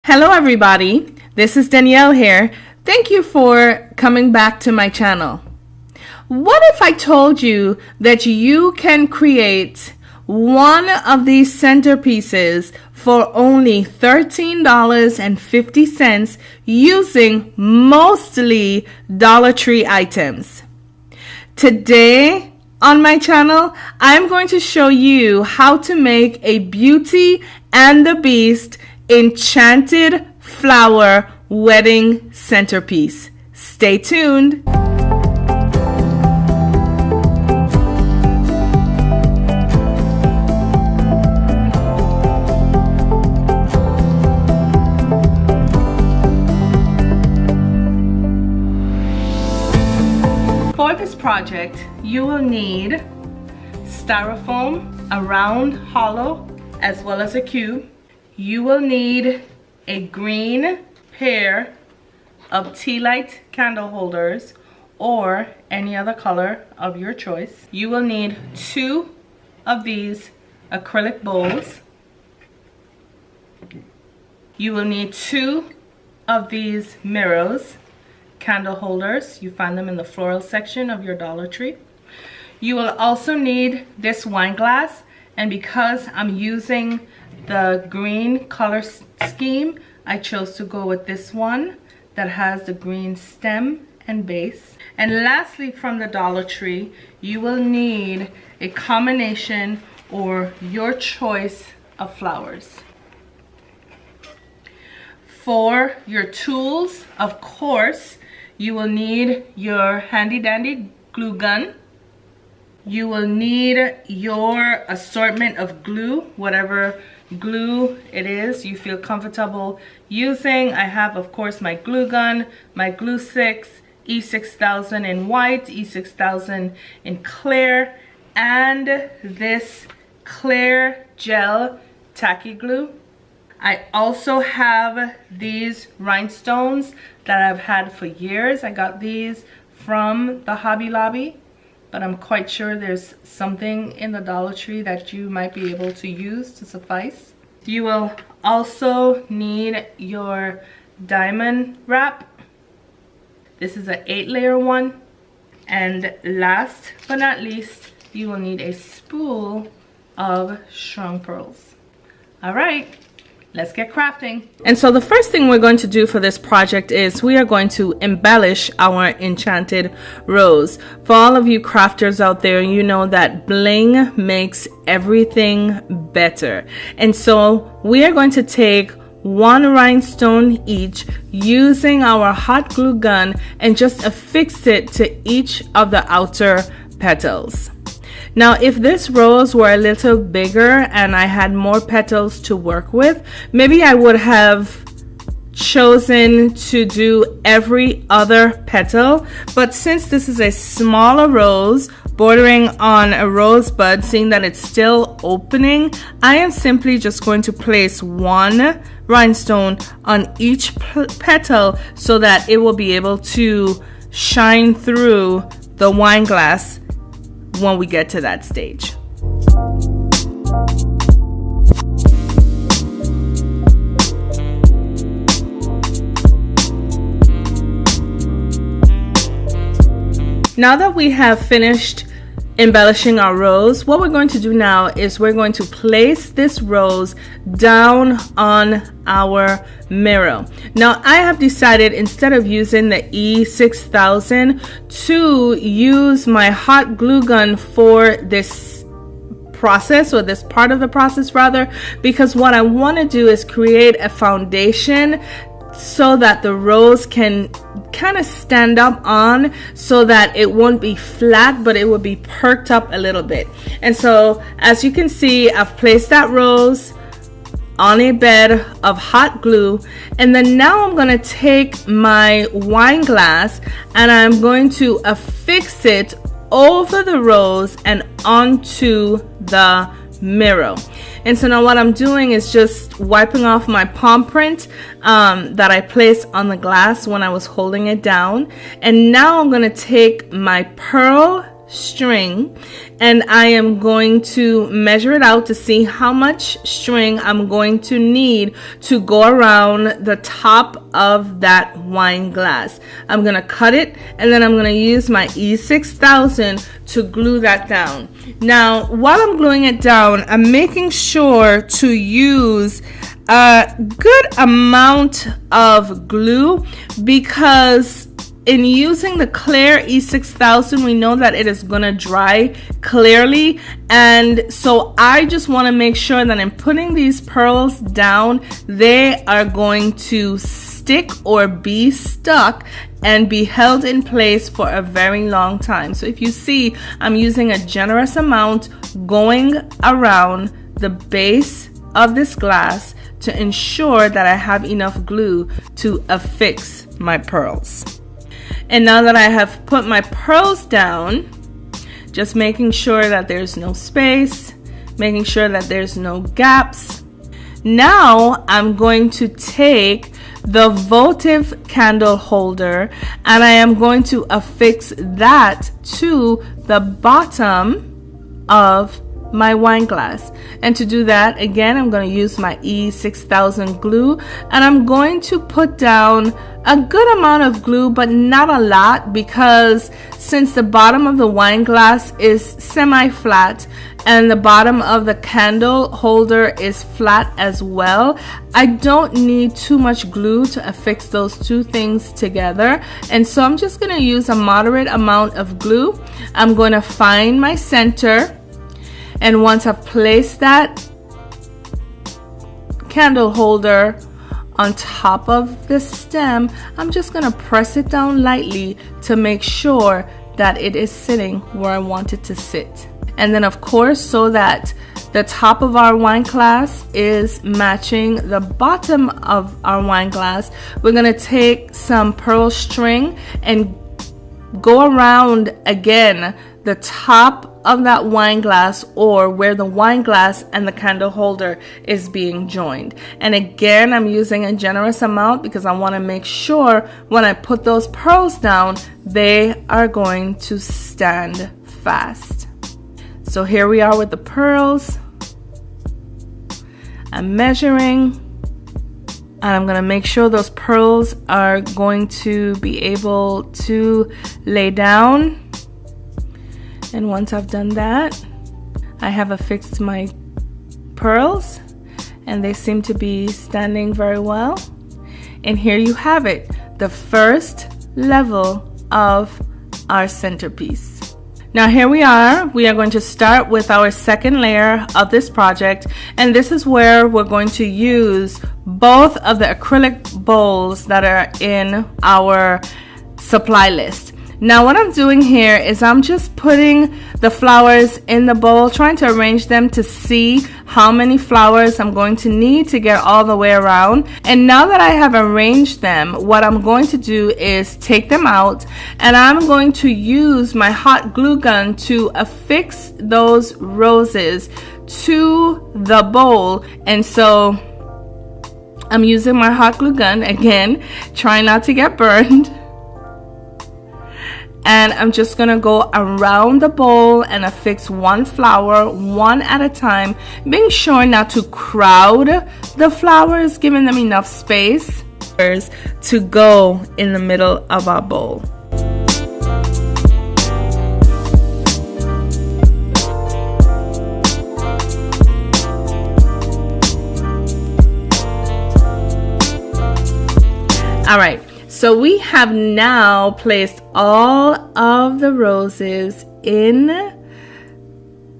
Hello everybody, this is Danielle here. Thank you for coming back to my channel. What if I told you that you can create one of these centerpieces for only $13.50 using mostly Dollar Tree items? Today on my channel, I'm going to show you how to make a Beauty and the Beast Enchanted flower wedding centerpiece. Stay tuned. For this project, you will need styrofoam, a round hollow, as well as a cube. You will need a green pair of tea light candle holders or any other color of your choice. You will need 2 of these acrylic bowls. You will need 2 of these mirrors, candle holders. You find them in the floral section of your Dollar Tree. You will also need this wine glass, and because I'm using the green color scheme, I chose to go with this one that has the green stem and base. And lastly, from the Dollar Tree, you will need a combination or your choice of flowers. For your tools, of course, you will need your handy dandy glue gun. You will need your assortment of glue, whatever glue it is you feel comfortable using. I have, of course, my glue gun, my glue sticks, E6000 in white, E6000 in clear, and this clear gel tacky glue. I also have these rhinestones that I've had for years. I got these from the Hobby Lobby, but I'm quite sure there's something in the Dollar Tree that you might be able to use to suffice. You will also need your diamond wrap. This is an 8-layer one. And last but not least, you will need a spool of strung pearls. All right. Let's get crafting. And so the first thing we're going to do for this project is we are going to embellish our enchanted rose. For all of you crafters out there, you know that bling makes everything better. And so we are going to take 1 rhinestone each using our hot glue gun and just affix it to each of the outer petals. Now, if this rose were a little bigger and I had more petals to work with, maybe I would have chosen to do every other petal. But since this is a smaller rose bordering on a rosebud, seeing that it's still opening, I am simply just going to place 1 rhinestone on each petal so that it will be able to shine through the wine glass when we get to that stage. Now that we have finished embellishing our rose, what we're going to do now is we're going to place this rose down on our mirror. Now I have decided, instead of using the E6000, to use my hot glue gun for this process, or this part of the process rather, because what I want to do is create a foundation so that the rose can kind of stand up on, so that it won't be flat but it will be perked up a little bit. And so as you can see, I've placed that rose on a bed of hot glue, and then now I'm going to take my wine glass and I'm going to affix it over the rose and onto the mirror. And so now what I'm doing is just wiping off my palm print that I placed on the glass when I was holding it down. And now I'm going to take my pearl string, and I am going to measure it out to see how much string I'm going to need to go around the top of that wine glass. I'm gonna cut it, and then I'm gonna use my E6000 to glue that down. Now, while I'm gluing it down, I'm making sure to use a good amount of glue, because in using the clear E6000, we know that it is gonna dry clearly, and so I just want to make sure that in putting these pearls down, they are going to stick or be stuck and be held in place for a very long time. So if you see, I'm using a generous amount going around the base of this glass to ensure that I have enough glue to affix my pearls. And now that I have put my pearls down, just making sure that there's no space, making sure that there's no gaps. Now I'm going to take the votive candle holder, and I am going to affix that to the bottom of my wine glass. And to do that, again, I'm going to use my E6000 glue, and I'm going to put down a good amount of glue, but not a lot, because since the bottom of the wine glass is semi-flat and the bottom of the candle holder is flat as well, I don't need too much glue to affix those two things together. And so I'm just going to use a moderate amount of glue. I'm going to find my center, and once I've placed that candle holder on top of the stem, I'm just going to press it down lightly to make sure that it is sitting where I want it to sit. And then, of course, so that the top of our wine glass is matching the bottom of our wine glass, we're going to take some pearl string and go around again the top of that wine glass, or where the wine glass and the candle holder is being joined. And again, I'm using a generous amount because I want to make sure when I put those pearls down, they are going to stand fast. So here we are with the pearls. I'm measuring, and I'm going to make sure those pearls are going to be able to lay down. And once I've done that, I have affixed my pearls, and they seem to be standing very well. And here you have it, the first level of our centerpiece. Now here we are going to start with our second layer of this project, and this is where we're going to use both of the acrylic bowls that are in our supply list. Now what I'm doing here is I'm just putting the flowers in the bowl, trying to arrange them to see how many flowers I'm going to need to get all the way around. And now that I have arranged them, what I'm going to do is take them out, and I'm going to use my hot glue gun to affix those roses to the bowl. And so I'm using my hot glue gun again, trying not to get burned. And I'm just gonna go around the bowl and affix one flower, one at a time, being sure not to crowd the flowers, giving them enough space to go in the middle of our bowl. All right. So we have now placed all of the roses in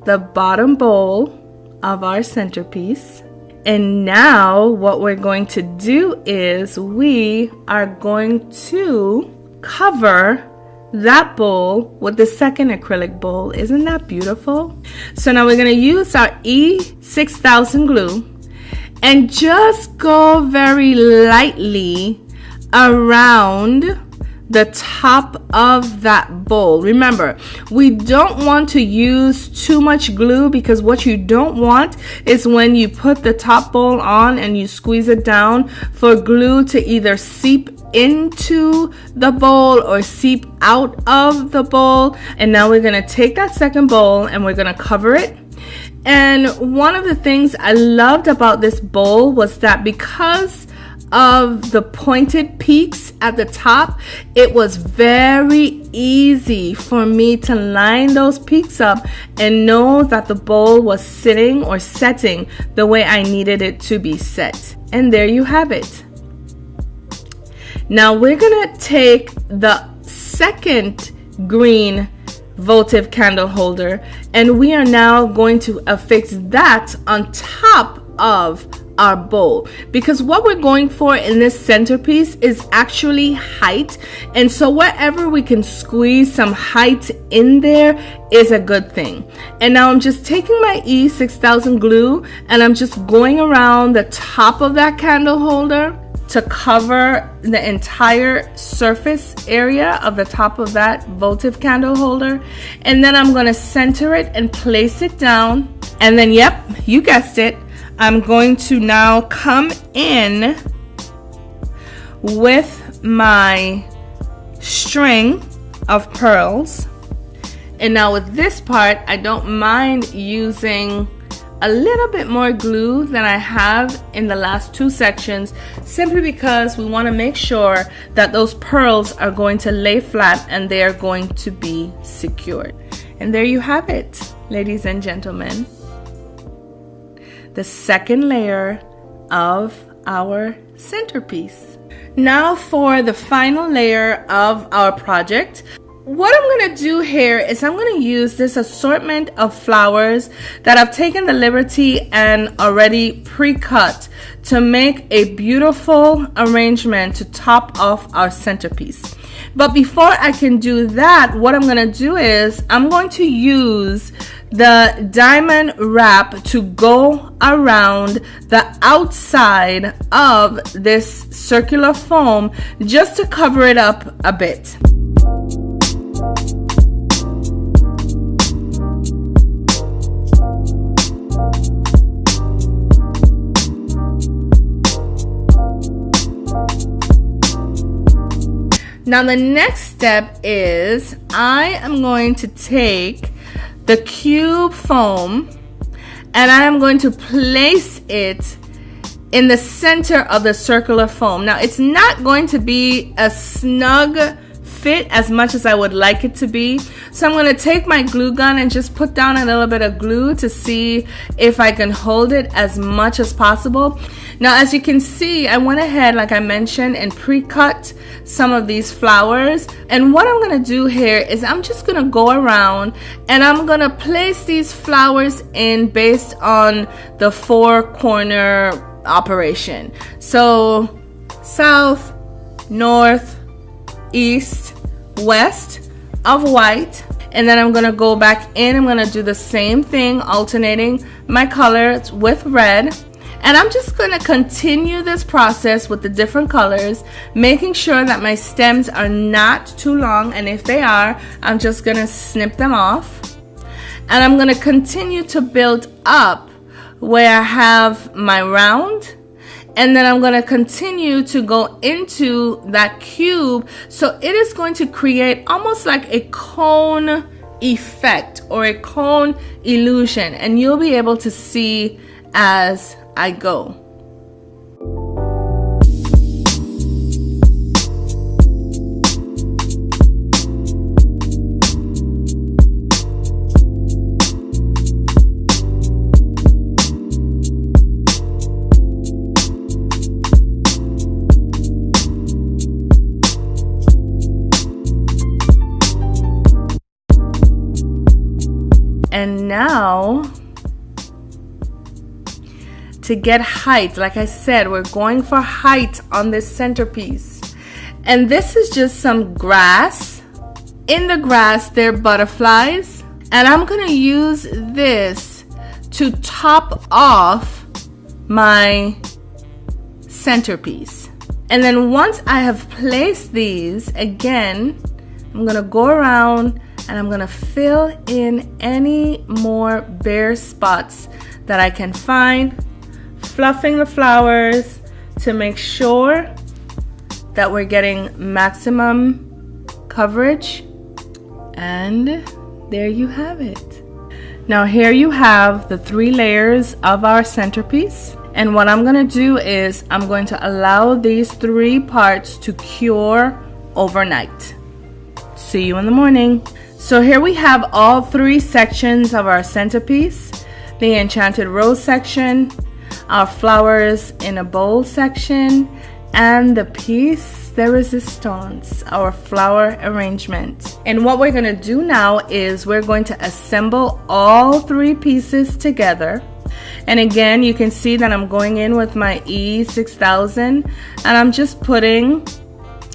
the bottom bowl of our centerpiece. And now what we're going to do is we are going to cover that bowl with the second acrylic bowl. Isn't that beautiful? So now we're going to use our E6000 glue and just go very lightly around the top of that bowl. Remember, we don't want to use too much glue, because what you don't want is when you put the top bowl on and you squeeze it down for glue to either seep into the bowl or seep out of the bowl. And now we're gonna take that second bowl and we're gonna cover it. And one of the things I loved about this bowl was that because of the pointed peaks at the top, it was very easy for me to line those peaks up and know that the bowl was sitting or setting the way I needed it to be set. And there you have it. Now we're gonna take the second green votive candle holder and we are now going to affix that on top of our bowl, because what we're going for in this centerpiece is actually height, and so wherever we can squeeze some height in there is a good thing. And now I'm just taking my E6000 glue and I'm just going around the top of that candle holder to cover the entire surface area of the top of that votive candle holder. And then I'm going to center it and place it down. And then, yep, you guessed it, I'm going to now come in with my string of pearls. And now with this part, I don't mind using a little bit more glue than I have in the last two sections, simply because we want to make sure that those pearls are going to lay flat and they are going to be secured. And there you have it, ladies and gentlemen, the second layer of our centerpiece. Now for the final layer of our project. What I'm going to do here is I'm going to use this assortment of flowers that I've taken the liberty and already pre-cut to make a beautiful arrangement to top off our centerpiece. But before I can do that, what I'm going to do is I'm going to use the diamond wrap to go around the outside of this circular foam just to cover it up a bit. Now the next step is I am going to take the cube foam and I am going to place it in the center of the circular foam. Now it's not going to be a snug fit as much as I would like it to be. So I'm going to take my glue gun and just put down a little bit of glue to see if I can hold it as much as possible. Now as you can see, I went ahead, like I mentioned, and pre-cut some of these flowers. And what I'm going to do here is I'm just going to go around and I'm going to place these flowers in based on the four corner operation. So south, north, east, west of white. And then I'm going to go back in. I'm going to do the same thing, alternating my colors with red. And I'm just going to continue this process with the different colors, making sure that my stems are not too long. And if they are, I'm just going to snip them off. And I'm going to continue to build up where I have my round. And then I'm going to continue to go into that cube. So it is going to create almost like a cone effect or a cone illusion. And you'll be able to see as I go. And now, to get height, like I said, we're going for height on this centerpiece. And this is just some grass. In the grass, there are butterflies. And I'm going to use this to top off my centerpiece. And then once I have placed these, again, I'm going to go around and I'm going to fill in any more bare spots that I can find, fluffing the flowers to make sure that we're getting maximum coverage. And there you have it. Now here you have the 3 layers of our centerpiece. And what I'm going to do is I'm going to allow these 3 parts to cure overnight. See you in the morning. So here we have all 3 sections of our centerpiece. The enchanted rose section, our flowers in a bowl section, and the piece de resistance, our flower arrangement. And what we're going to do now is we're going to assemble all 3 pieces together. And again, you can see that I'm going in with my E6000 and I'm just putting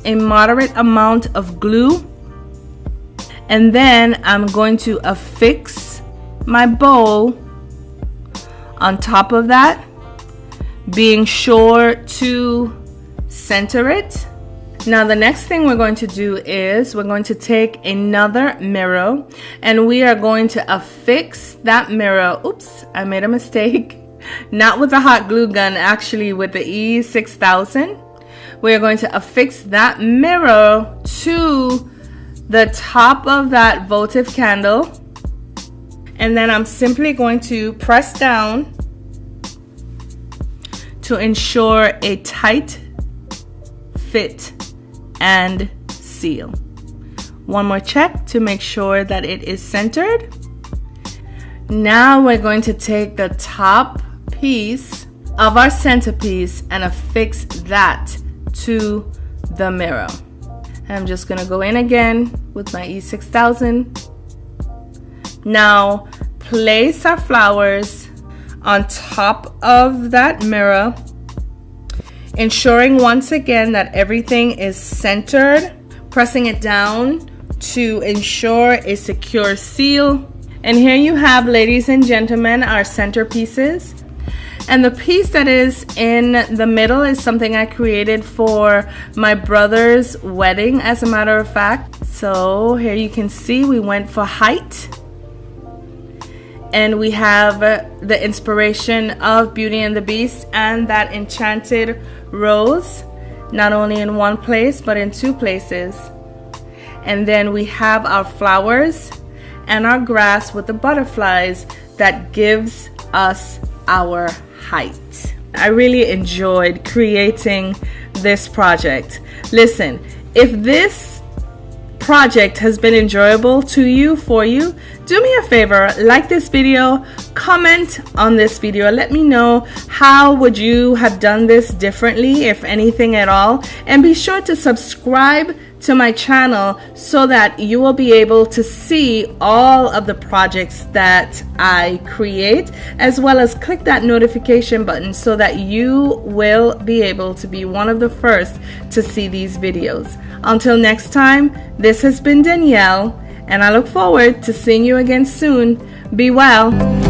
a moderate amount of glue, and then I'm going to affix my bowl on top of that, being sure to center it. Now the next thing we're going to do is we're going to take another mirror and we are going to affix that mirror. Oops, I made a mistake. Not with the hot glue gun, actually with the E6000. We're going to affix that mirror to the top of that votive candle. And then I'm simply going to press down to ensure a tight fit and seal. One more check to make sure that it is centered. Now we're going to take the top piece of our centerpiece and affix that to the mirror. And I'm just going to go in again with my E6000. Now place our flowers on top of that mirror, ensuring once again that everything is centered, pressing it down to ensure a secure seal. And here you have, ladies and gentlemen, our centerpieces. And the piece that is in the middle is something I created for my brother's wedding, as a matter of fact. So here you can see we went for height. And we have the inspiration of Beauty and the Beast and that enchanted rose, not only in one place but in 2 places. And then we have our flowers and our grass with the butterflies that gives us our height. I really enjoyed creating this project. Listen, if this project has been enjoyable to you, for you, do me a favor, like this video, comment on this video, let me know how would you have done this differently, if anything at all, and be sure to subscribe to my channel so that you will be able to see all of the projects that I create, as well as click that notification button so that you will be able to be one of the first to see these videos. Until next time, this has been Danielle, and I look forward to seeing you again soon. Be well.